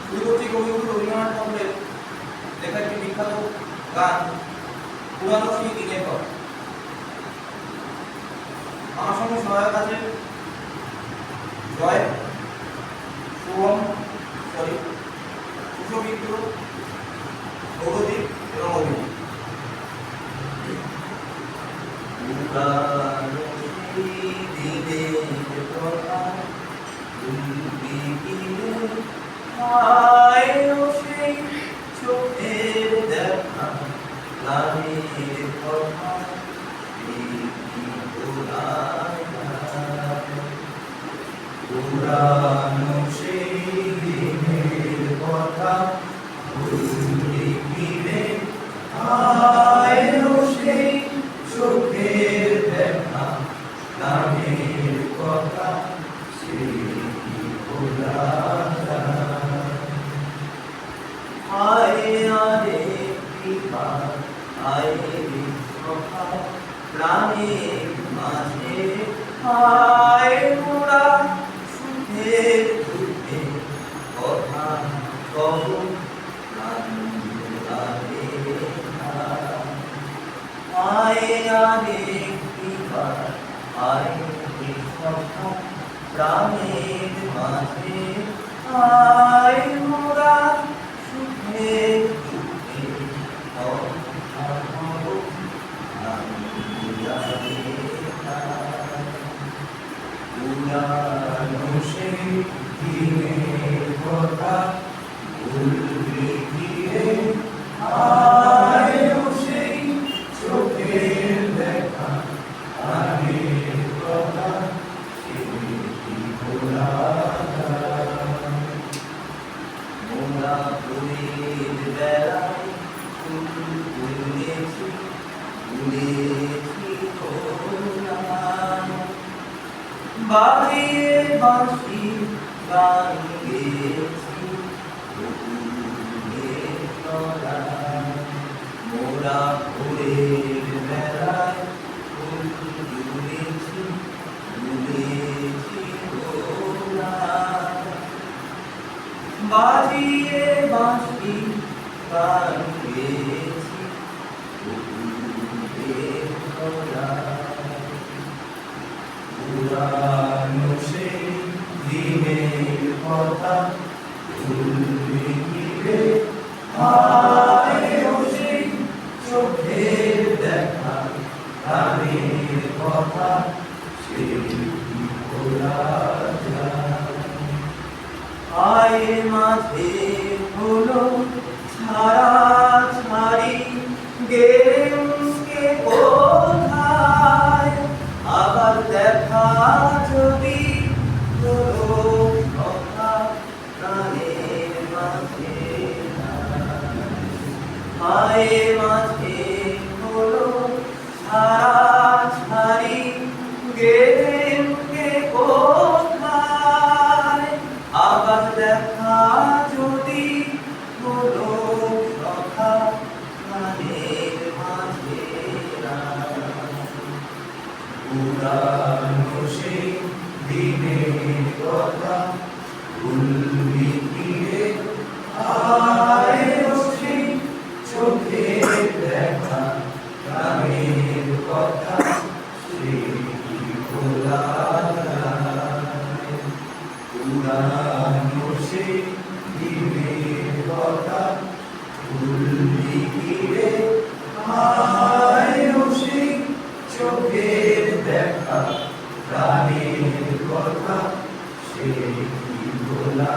পূর্ববর্তী কবিগুরু রবীন্দ্রনাথ ঠাকুরের লেখা একটি বিখ্যাত গান পুরানো সেই দিনের কথা। আমার সঙ্গে সহায়ক আছে জয়, শুভম, সুশমিত্র, গৌরদীপ এবং অভিনয়। চোখের দেখা লালের কথা পুরানো সেই দিনের কথা ভুলে ফিরে আয়ো সেই চোখের দেখা লালের কথা সেই ভোলা প্রাণের মাঝে হায় মোরা সুখের দুঃখে কথা কহ প্রাণের মাঝে হায় মোরা সুখের দুঃখে পুরানো সেই দিনের কথা ভুলে গিয়ে আয়ো সেই চোখের দেখা আগের কথা সেই ভোলা মোরা ফুলের বেলায় ফুল তুলেছি তুলেছি বাজিয়ে বাঁশি গান গেয়েছি মোরা ফুলের বেলায় ফুল তুলেছি তুলেছি বাজিয়ে বাঁশি গান গেয়েছি পুরানো সেই দিনের কথা ভুলে গিয়ে আয়ো সেই চোখের দেখা প্রাণের কথা সেই ভোলা আয় মাঝে হলো ছাড়া ছাড়ি গেমকে কোথায় আবার দেখা যদি হলো কথা প্রাণের মাঝে আয় মাঝে হলো ছাড়া ছাড়ি গেমকে কোথায় আবার দেখা যদি হলো কথা প্রাণের মাঝে পুরানো সেই দিনের কথা ভুলবি ফিরে আয়ো সেই চোখের দেখা প্রাণের কথা সেই ভোলা পুরানো সেই দিনের কথা ভুলবি ফিরে আয়ো সেই চোখের দেখা প্রাণের কথা সেই ভোলা।